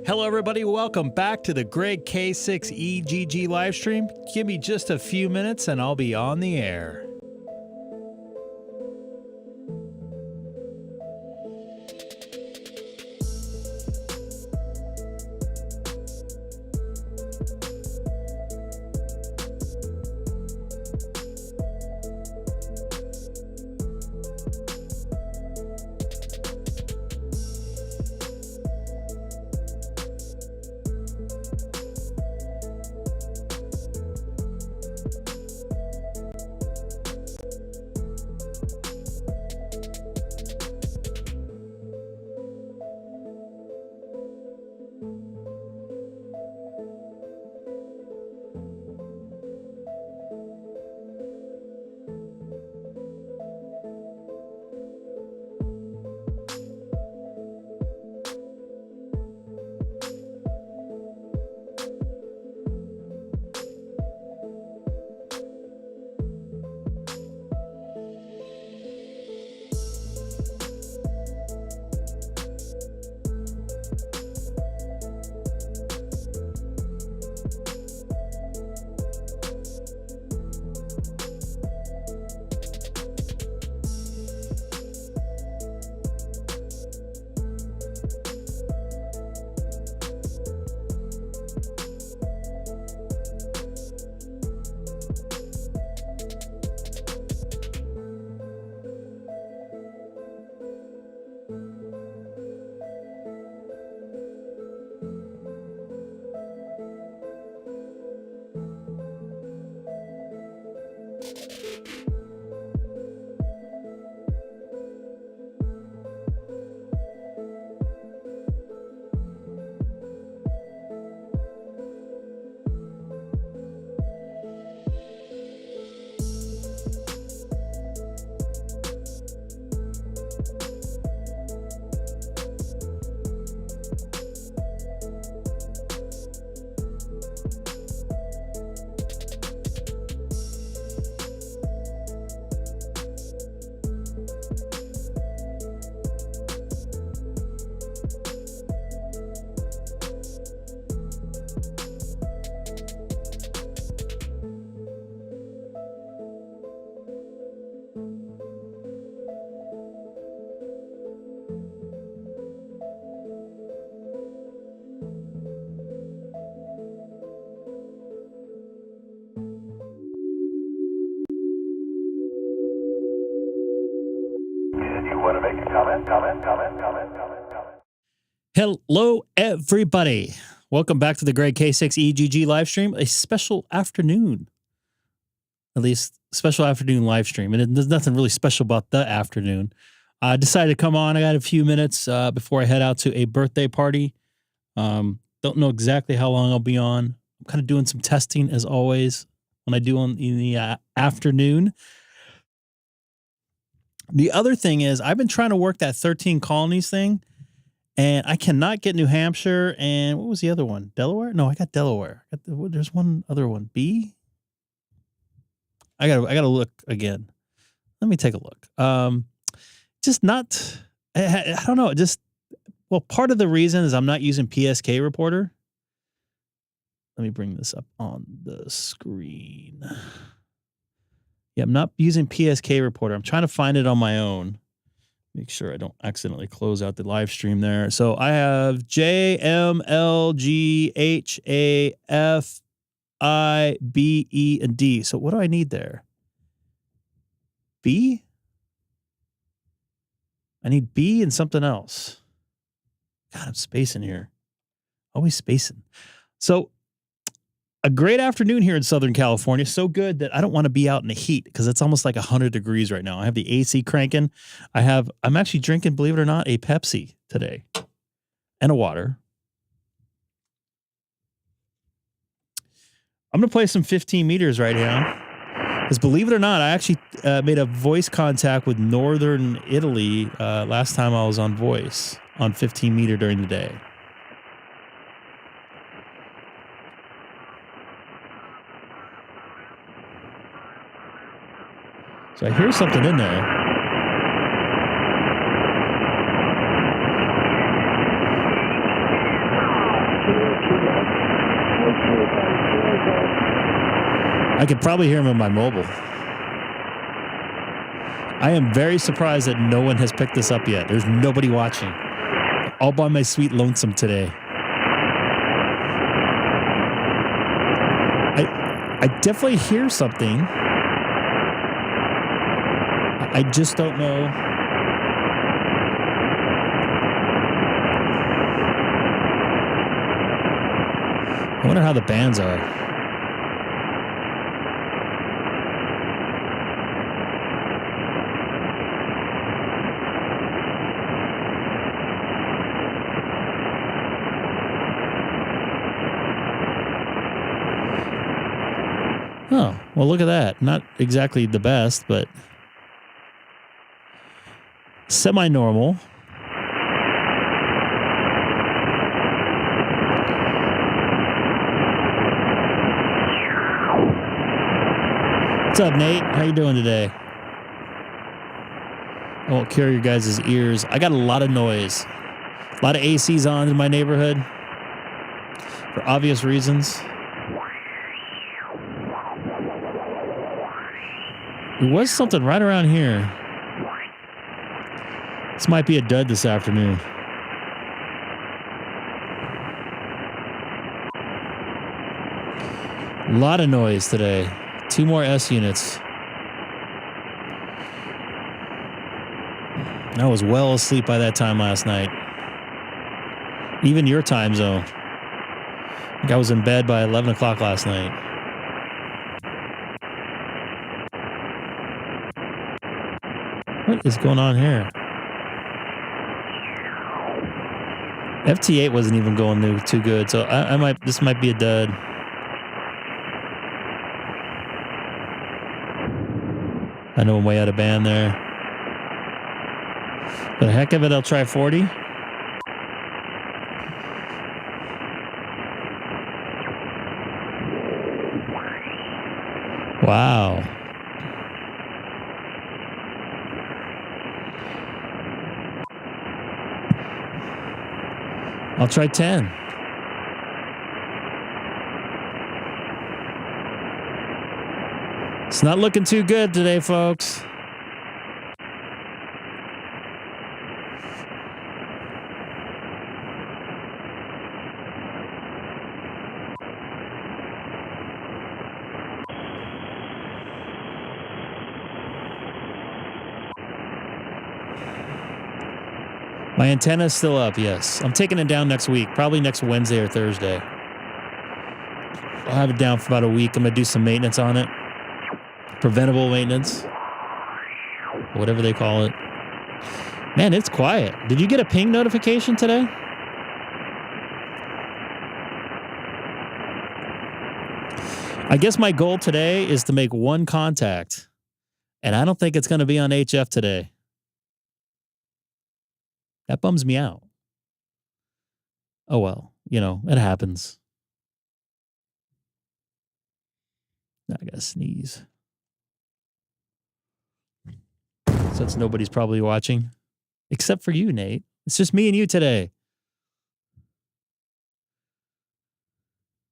Hello everybody, welcome back to the Greg K6EGG live stream. Give me just a few minutes and I'll be on the air. Want to make a comment? Hello everybody. Welcome back to the Greg K6EGG live stream, a special afternoon. At least special afternoon live stream. And there's nothing really special about the afternoon. I decided to come on. I got a few minutes before I head out to a birthday party. Don't know exactly how long I'll be on. I'm kind of doing some testing as always when I do in the afternoon. The other thing is I've been trying to work that 13 colonies thing, and I cannot get New Hampshire. And what was the other one? Delaware? No, I got Delaware. There's one other one. B? I gotta look again. Let me take a look. Just not, I don't know. Well, part of the reason is I'm not using PSK Reporter. Let me bring this up on the screen. Yeah, I'm not using PSK Reporter. I'm trying to find it on my own. Make sure I don't accidentally close out the live stream there. So I have JMLGHAFIBE and D. So what do I need there? B? I need B and something else. God, I'm spacing here. Always spacing. So a great afternoon here in Southern California. So good that I don't want to be out in the heat because it's almost like 100 degrees right now. I have the AC cranking. I'm actually drinking, believe it or not, a Pepsi today and a water. I'm going to play some 15 meters right now because believe it or not, I actually made a voice contact with Northern Italy last time I was on voice on 15 meter during the day. So I hear something in there. I could probably hear him on my mobile. I am very surprised that no one has picked this up yet. There's nobody watching. All by my sweet lonesome today. I definitely hear something. I just don't know. I wonder how the bands are. Oh, well, look at that. Not exactly the best, but semi-normal. What's up, Nate? How you doing today? I won't cure your guys' ears. I got a lot of noise. A lot of ACs on in my neighborhood for obvious reasons. There was something right around here. This might be a dud this afternoon. A lot of noise today. 2 more S units. I was well asleep by that time last night. Even your time zone. I think I was in bed by 11 o'clock last night. What is going on here? FT8 wasn't even going too good, so this might be a dud. I know I'm way out of band there. For the heck of it, I'll try 40. Wow. I'll try 10. It's not looking too good today, folks. My antenna's still up, yes. I'm taking it down next week, probably next Wednesday or Thursday. I'll have it down for about a week. I'm going to do some maintenance on it. Preventable maintenance. Whatever they call it. Man, it's quiet. Did you get a ping notification today? I guess my goal today is to make one contact. And I don't think it's going to be on HF today. That bums me out. Oh, well, you know, it happens. I gotta sneeze. Since nobody's probably watching. Except for you, Nate. It's just me and you today.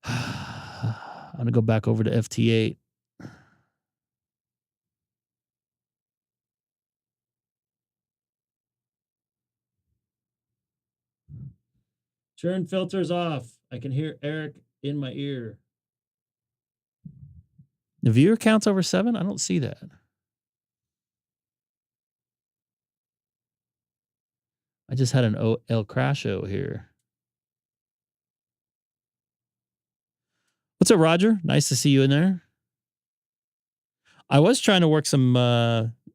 I'm going to go back over to FT8. Turn filters off. I can hear Eric in my ear. The viewer count's over 7? I don't see that. I just had an El Crasho here. What's up, Roger? Nice to see you in there. I was trying to work some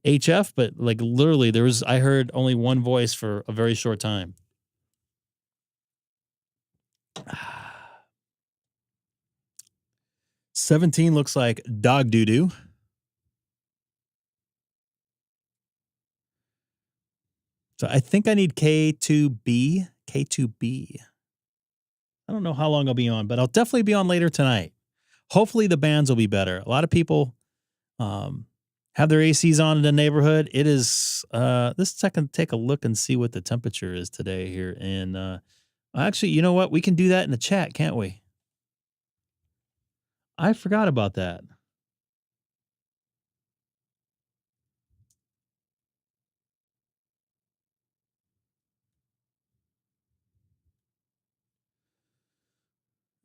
HF, but like literally I heard only one voice for a very short time. 17 looks like dog doo-doo. So I think I need K2B. K2B. I don't know how long I'll be on, but I'll definitely be on later tonight. Hopefully the bands will be better. A lot of people have their ACs on in the neighborhood. It is, this second, take a look and see what the temperature is today here. And actually, you know what? We can do that in the chat, can't we? I forgot about that.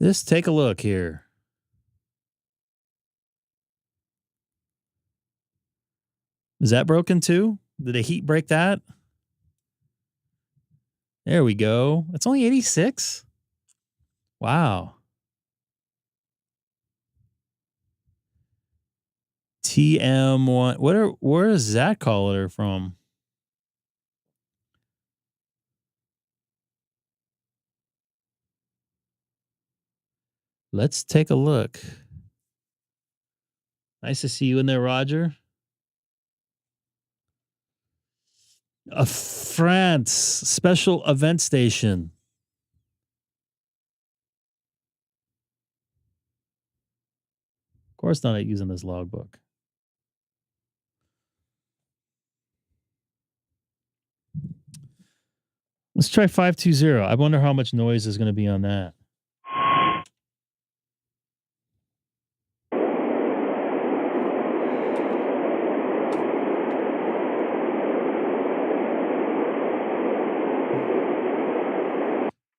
Let's take a look here. Is that broken too? Did the heat break that? There we go. It's only 86. Wow. TM1. Where is that caller from? Let's take a look. Nice to see you in there, Roger. A France special event station. Of course not using this logbook. Let's try 520. I wonder how much noise is going to be on that.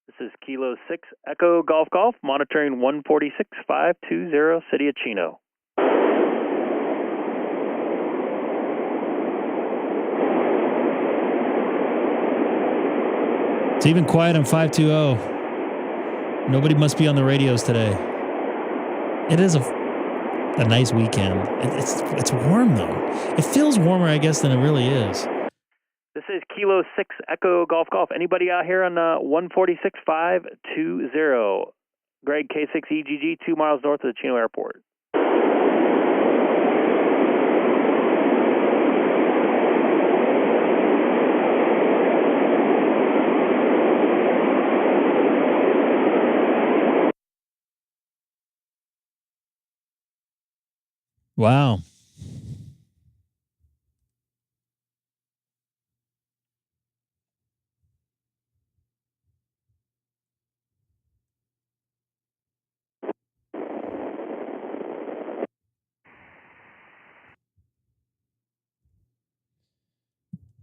This is Kilo 6 Echo Golf Golf, monitoring 146.520 City of Chino. It's even quiet on 520. Nobody must be on the radios today. It is a nice weekend. It's warm though. It feels warmer, I guess, than it really is. This is Kilo 6 Echo Golf Golf. Anybody out here on 146.520? Greg, K6EGG, 2 miles north of the Chino Airport. Wow.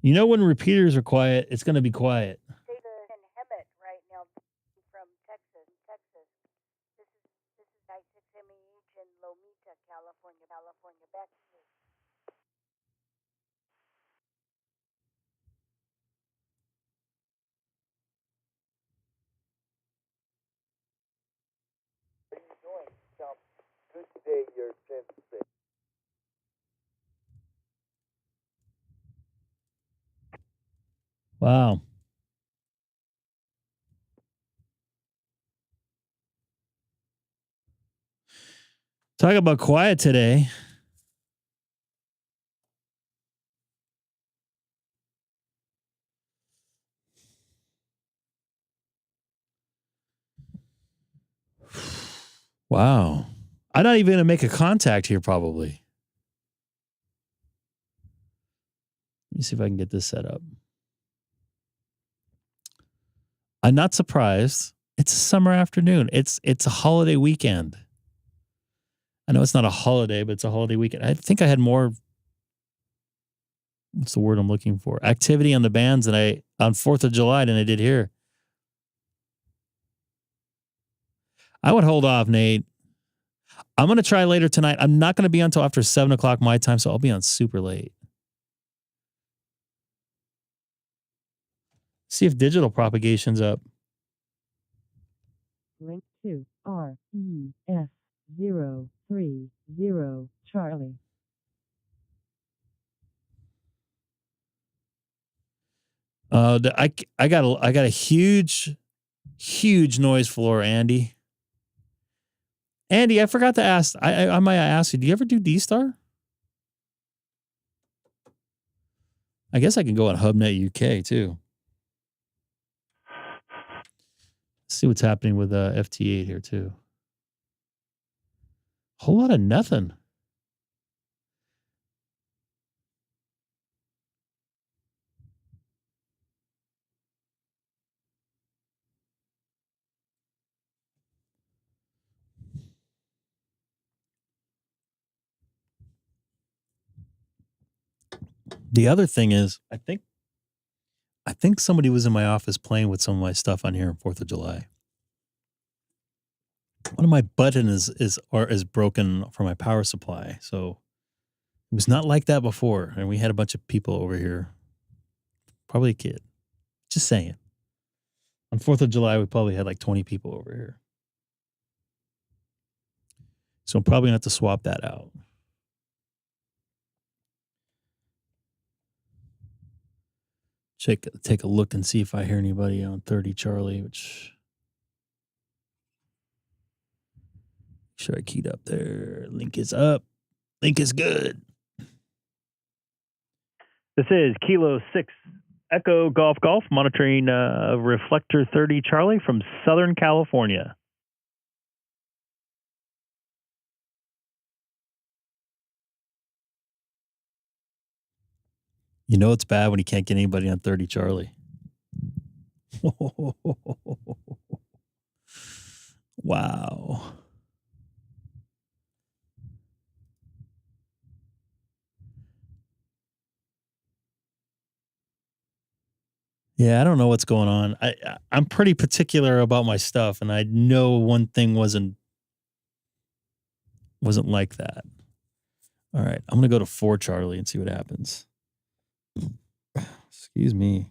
You know, when repeaters are quiet, it's going to be quiet. Right now from Texas. This is K6EGG in Lomita, California. Back to you. What are you doing? Good day, your chance. Wow. Talk about quiet today. Wow. I'm not even going to make a contact here, probably. Let me see if I can get this set up. I'm not surprised. It's a summer afternoon. It's a holiday weekend. I know it's not a holiday, but it's a holiday weekend. I think I had more, what's the word I'm looking for? Activity on the bands on 4th of July than I did here. I would hold off, Nate. I'm going to try later tonight. I'm not going to be on until after 7 o'clock my time, so I'll be on super late. See if digital propagation's up. Link to REF030 Charlie. I got a huge noise floor, Andy. Andy, I forgot to ask. I might ask you. Do you ever do DStar? I guess I can go on HubNet UK too. Let's see what's happening with FT8 here too. Whole lot of nothing. The other thing is, I think somebody was in my office playing with some of my stuff on here on 4th of July. One of my buttons is broken for my power supply, so it was not like that before. And we had a bunch of people over here, probably a kid. Just saying. On 4th of July, we probably had like 20 people over here. So I'm probably going to have to swap that out. Take a look and see if I hear anybody on 30 Charlie, which... Make sure I keyed up there. Link is up. Link is good. This is Kilo 6 Echo Golf Golf, monitoring reflector 30 Charlie from Southern California. You know it's bad when you can't get anybody on 30 Charlie. Wow. Yeah, I don't know what's going on. I'm pretty particular about my stuff, and I know one thing wasn't like that. All right, I'm gonna go to 4 Charlie and see what happens. Excuse me.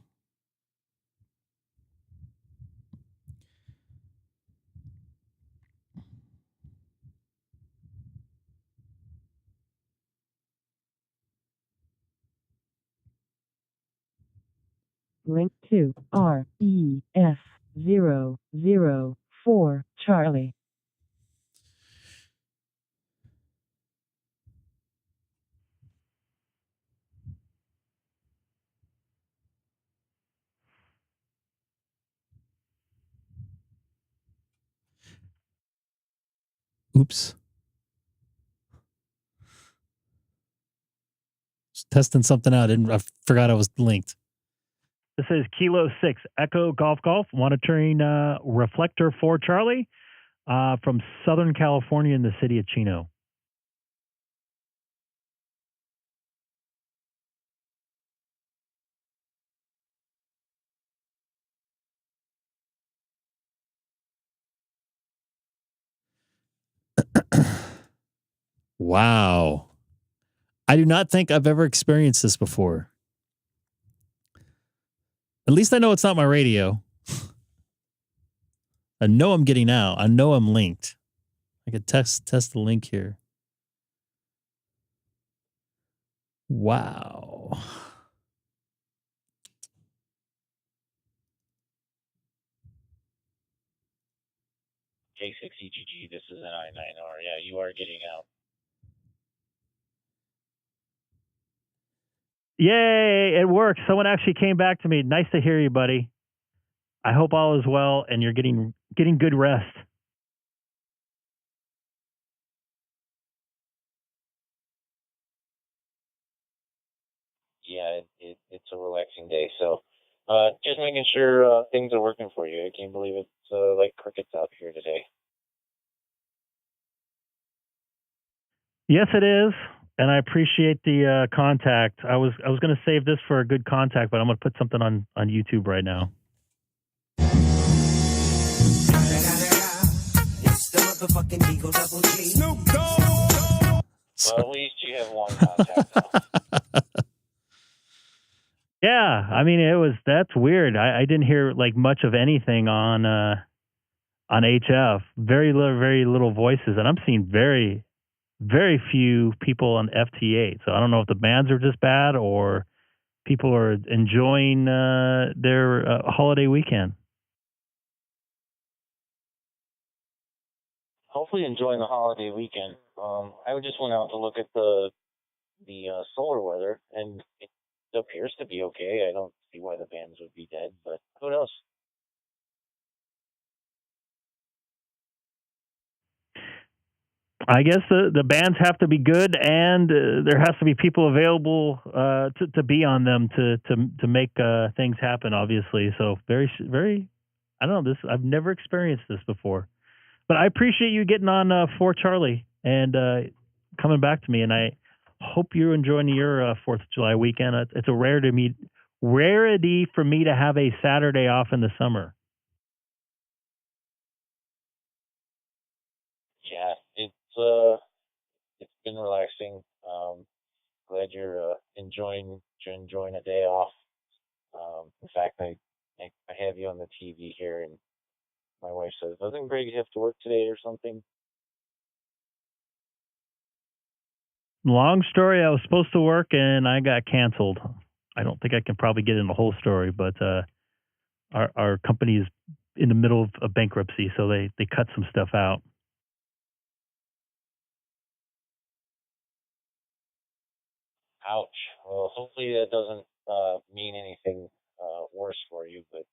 Link to REF004 Charlie. Oops. Just testing something out. I forgot I was linked. This is Kilo 6 Echo Golf Golf, monitoring reflector 4 Charlie from Southern California in the city of Chino. Wow. I do not think I've ever experienced this before. At least I know it's not my radio. I know I'm getting out. I know I'm linked. I could test the link here. Wow. K6EGG, this is an I9R. Yeah, you are getting out. Yay, it worked. Someone actually came back to me. Nice to hear you, buddy. I hope all is well and you're getting good rest. Yeah, it's a relaxing day. So just making sure things are working for you. I can't believe it's like crickets out here today. Yes, it is. And I appreciate the contact. I was going to save this for a good contact, but I'm going to put something on YouTube right now. It's the motherfucking Eagle Double G. Snoop Dogg. Well, at least you have one contact now. Yeah, I mean that's weird. I didn't hear like much of anything on HF. Very little voices, and I'm seeing very few people on FT8. So I don't know if the bands are just bad or people are enjoying their holiday weekend. Hopefully enjoying the holiday weekend. I just went out to look at the solar weather, and it appears to be okay. I don't see why the bands would be dead, but who knows? I guess the bands have to be good, and there has to be people available to be on them to make things happen. Obviously, so very. I don't know this. I've never experienced this before, but I appreciate you getting on 4 Charlie and coming back to me, and I hope you're enjoying your 4th of July weekend. It's a rarity for me to have a Saturday off in the summer. it's been relaxing. Glad you're enjoying a day off. In fact, I have you on the TV here, and my wife says, "Doesn't Greg have to work today or something?" Long story. I was supposed to work and I got canceled. I don't think I can probably get in the whole story, but our company is in the middle of a bankruptcy, so they cut some stuff out. Ouch. Well, hopefully that doesn't mean anything worse for you, but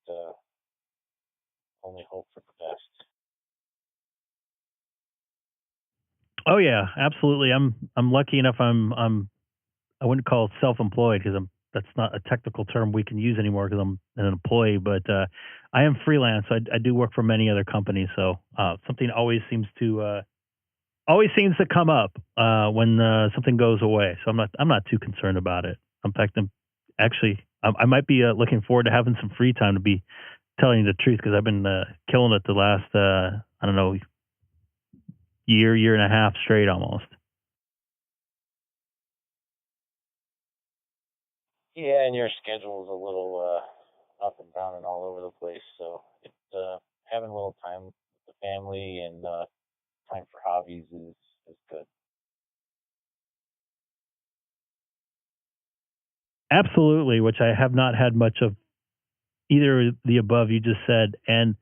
only hope for the best. Oh yeah, absolutely. I'm lucky enough. I wouldn't call it self-employed because that's not a technical term we can use anymore because I'm an employee. But I am freelance. I do work for many other companies, so something always seems to come up when something goes away. So I'm not too concerned about it. In fact, I might be looking forward to having some free time, to be telling you the truth, because I've been killing it the last I don't know, year and a half straight almost. Yeah, and your schedule is a little up and down and all over the place, so it's having a little time with the family and time for hobbies is good. Absolutely, which I have not had much of either of the above you just said. And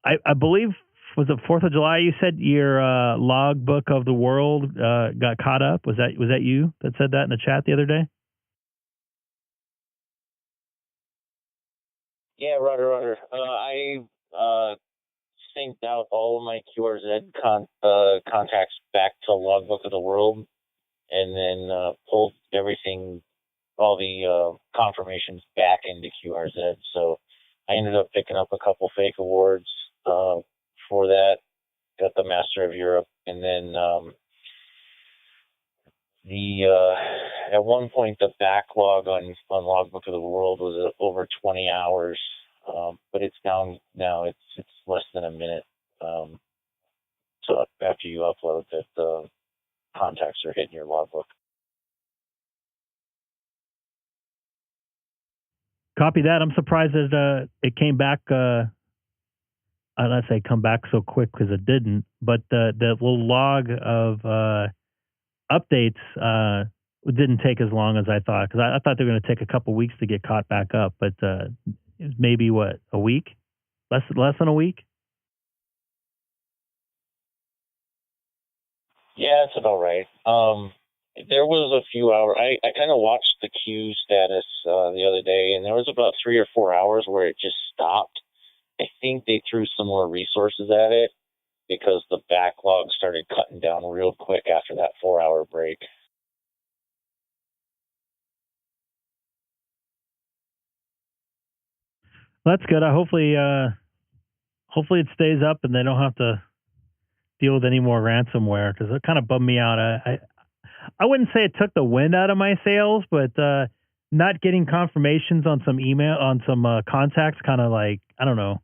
I believe, was it 4th of July? You said your logbook of the world got caught up. Was that you that said that in the chat the other day? Yeah, Roger. I synced out all of my QRZ contacts back to logbook of the world, and then pulled everything, all the confirmations back into QRZ. So I ended up picking up a couple fake awards for that. Got the Master of Europe, and then at one point the backlog on logbook of the world was over 20 hours, but it's down now. It's less than a minute. So after you upload that, the contacts are hitting your logbook. Copy that. I'm surprised that it came back. I'd not say come back so quick, because it didn't. But the little log of updates didn't take as long as I thought, because I thought they were going to take a couple weeks to get caught back up. But maybe what, a week? Less than a week? Yeah, that's about right. There was a few hours. I kind of watched the queue status the other day, and there was about 3 or 4 hours where it just stopped. I think they threw some more resources at it because the backlog started cutting down real quick after that 4-hour break. That's good. Hopefully it stays up and they don't have to deal with any more ransomware, because it kind of bummed me out. I wouldn't say it took the wind out of my sails, but not getting confirmations on some email, on some contacts, kind of like, I don't know.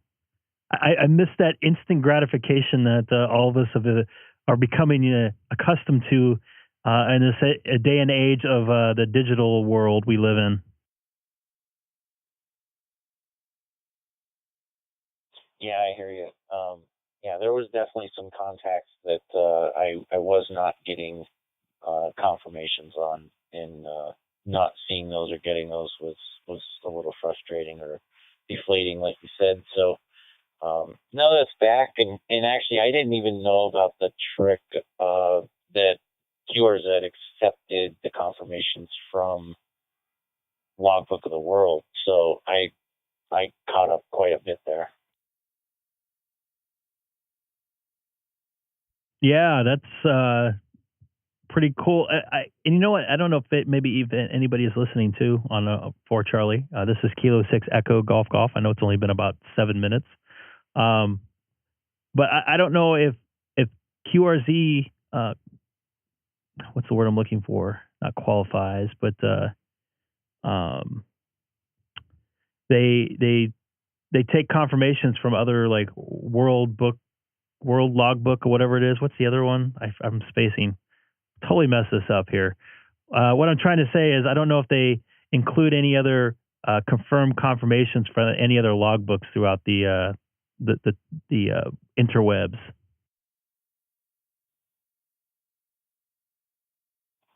I miss that instant gratification that all of us are becoming accustomed to in this a day and age of the digital world we live in. Yeah, I hear you. Yeah, there was definitely some contacts that I was not getting confirmations on, and not seeing those or getting those was a little frustrating or deflating, like you said. So now that's back, and actually I didn't even know about the trick that QRZ accepted the confirmations from Logbook of the World. So I caught up quite a bit there. Yeah, that's pretty cool. And you know what? I don't know if maybe even anybody is listening to on for Charlie. This is Kilo 6 Echo Golf. I know it's only been about 7 minutes. But I don't know if QRZ, what's the word I'm looking for? Not qualifies, but they take confirmations from other like world book world logbook or whatever it is. What's the other one? I'm spacing. Totally messed this up here. What I'm trying to say is I don't know if they include any other confirmed confirmations for any other logbooks throughout the interwebs.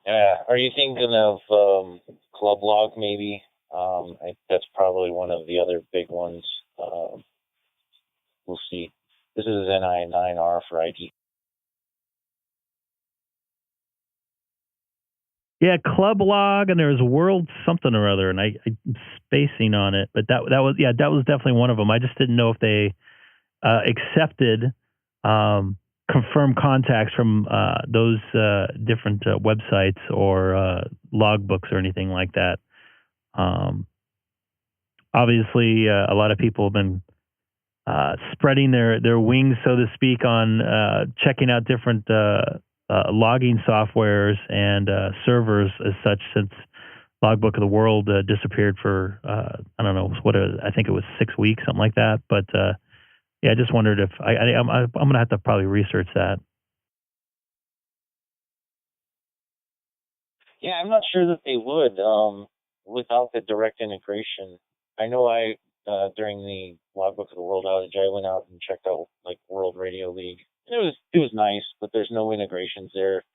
Yeah. Are you thinking of Club Log maybe? That's probably one of the other big ones. We'll see. This is NI9R for ID. Yeah, Club Log, and there's World something or other, and I'm spacing on it, but that was definitely one of them. I just didn't know if they accepted confirmed contacts from those different websites or logbooks or anything like that. Obviously, a lot of people have been spreading their wings, so to speak, on checking out different logging softwares and servers as such since Logbook of the World disappeared for, I don't know, I think it was 6 weeks, something like that. But yeah, I just wondered if I'm going to have to probably research that. Yeah, I'm not sure that they would without the direct integration. I know during the Logbook of the World outage, I went out and checked out like World Radio League. It was nice, but there's no integrations there.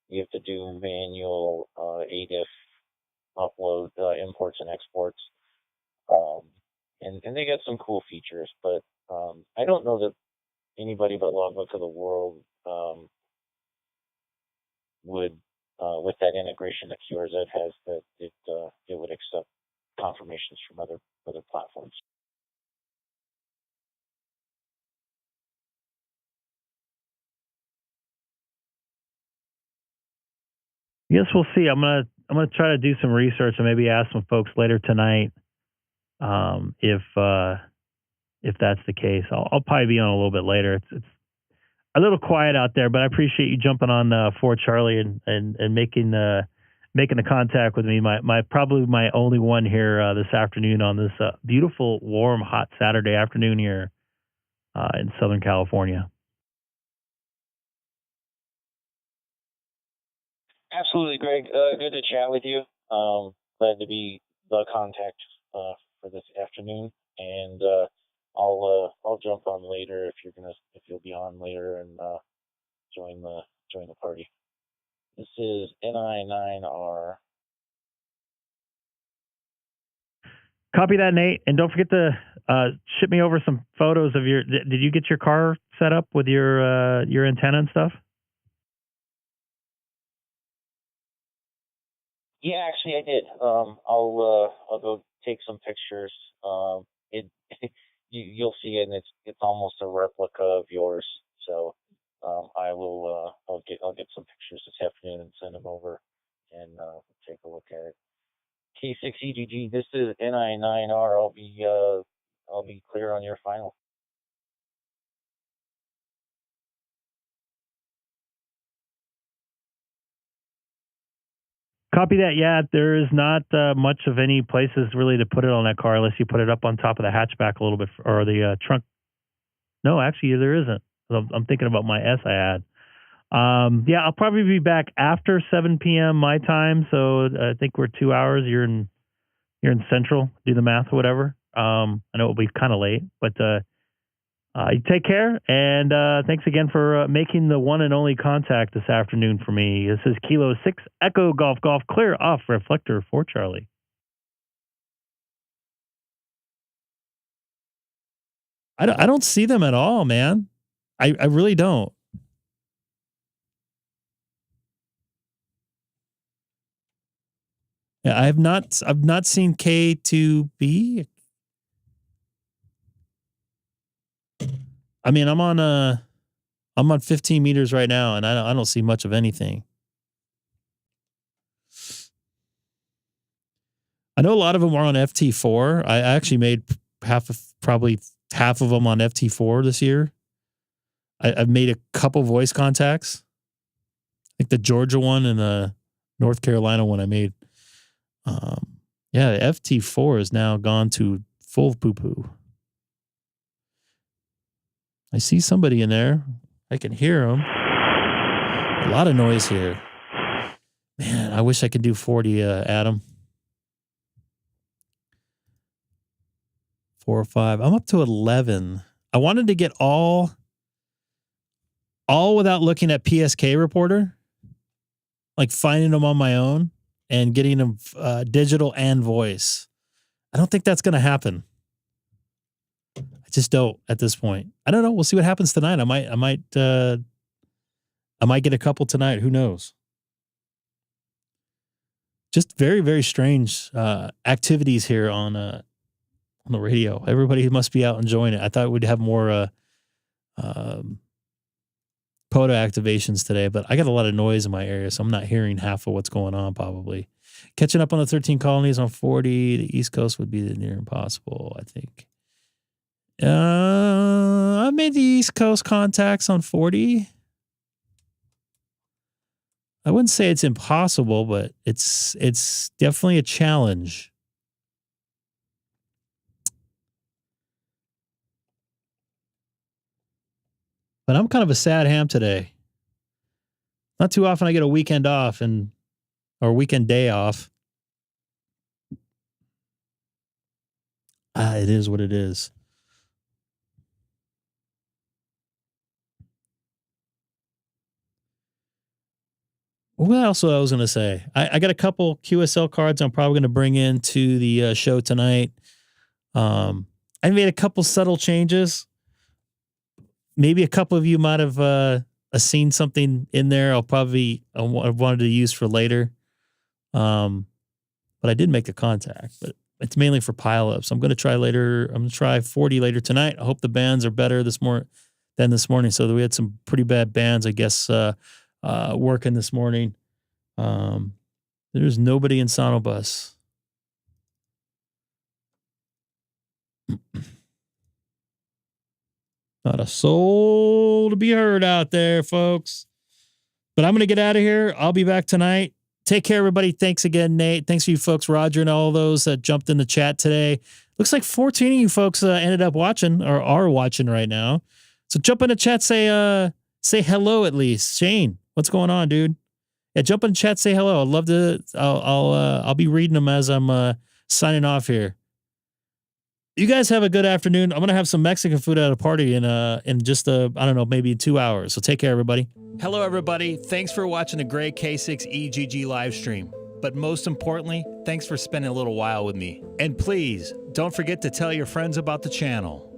You have to do manual ADIF upload imports and exports, and they got some cool features. But I don't know that anybody but Logbook of the World would, with that integration that QRZ has, that it would accept confirmations from other platforms. I guess we'll see. I'm gonna try to do some research and maybe ask some folks later tonight if that's the case. I'll probably be on a little bit later. It's a little quiet out there, but I appreciate you jumping on for Charlie and making the contact with me. Probably my only one here this afternoon on this beautiful, warm, hot Saturday afternoon here in Southern California. Absolutely, Greg. Good to chat with you. Glad to be the contact for this afternoon, and I'll jump on later if you'll be on later and join the party. This is NI9R. Copy that, Nate, and don't forget to ship me over some photos of your. Did you get your car set up with your antenna and stuff? Yeah, actually, I did. I'll go take some pictures. You'll see it, and it's almost a replica of yours. So I'll get some pictures this afternoon and send them over, and take a look at it. K6EGG. This is NI9R. I'll be clear on your final. Copy that. Yeah, there is not much of any places really to put it on that car unless you put it up on top of the hatchback a little bit or the trunk. No, actually, there isn't. I'm thinking about my S I had. Yeah, I'll probably be back after 7 p.m. my time. So I think we're 2 hours. You're in Central. Do the math or whatever. I know it'll be kind of late, but you take care, and thanks again for making the one and only contact this afternoon for me. This is Kilo 6 Echo Golf clear off reflector for Charlie. I don't see them at all, man. I really don't. Yeah, I've not seen K2B. I mean, I'm on 15 meters right now, and I don't see much of anything. I know a lot of them are on FT4. I actually made probably half of them on FT4 this year. I've made a couple voice contacts. I think the Georgia one and the North Carolina one I made. Yeah, FT4 is now gone to full poo-poo. I see somebody in there. I can hear them. A lot of noise here. Man, I wish I could do 40, Adam. 4 or 5. I'm up to 11. I wanted to get all without looking at PSK Reporter, like finding them on my own and getting them digital and voice. I don't think that's going to happen. I just don't at this point. I don't know. We'll see what happens tonight. I might get a couple tonight. Who knows? Just very, very strange activities here on the radio. Everybody must be out enjoying it. I thought we'd have more POTA activations today, but I got a lot of noise in my area, so I'm not hearing half of what's going on probably. Catching up on the 13 colonies on 40, the East Coast would be the near impossible, I think. I made the East Coast contacts on 40. I wouldn't say it's impossible, but it's definitely a challenge. But I'm kind of a sad ham today. Not too often I get a weekend off or weekend day off. It is what it is. What else I was going to say? I got a couple QSL cards I'm probably going to bring into the show tonight. I made a couple subtle changes. Maybe a couple of you might have seen something in there. I wanted to use for later. But I did make a contact, but it's mainly for pileups. I'm going to try later. I'm going to try 40 later tonight. I hope the bands are better than this morning. So we had some pretty bad bands, I guess, working this morning. There's nobody in Sonobus. Not a soul to be heard out there, folks. But I'm going to get out of here. I'll be back tonight. Take care, everybody. Thanks again, Nate. Thanks for you folks, Roger, and all those that jumped in the chat today. Looks like 14 of you folks ended up watching or are watching right now. So jump in the chat, say hello at least. Shane, what's going on, dude? Yeah, jump in the chat, say hello. I'd love to. I'll be reading them as I'm signing off here. You guys have a good afternoon. I'm going to have some Mexican food at a party in just, I don't know, maybe 2 hours. So take care, everybody. Hello, everybody. Thanks for watching the great K6EGG live stream. But most importantly, thanks for spending a little while with me. And please, don't forget to tell your friends about the channel.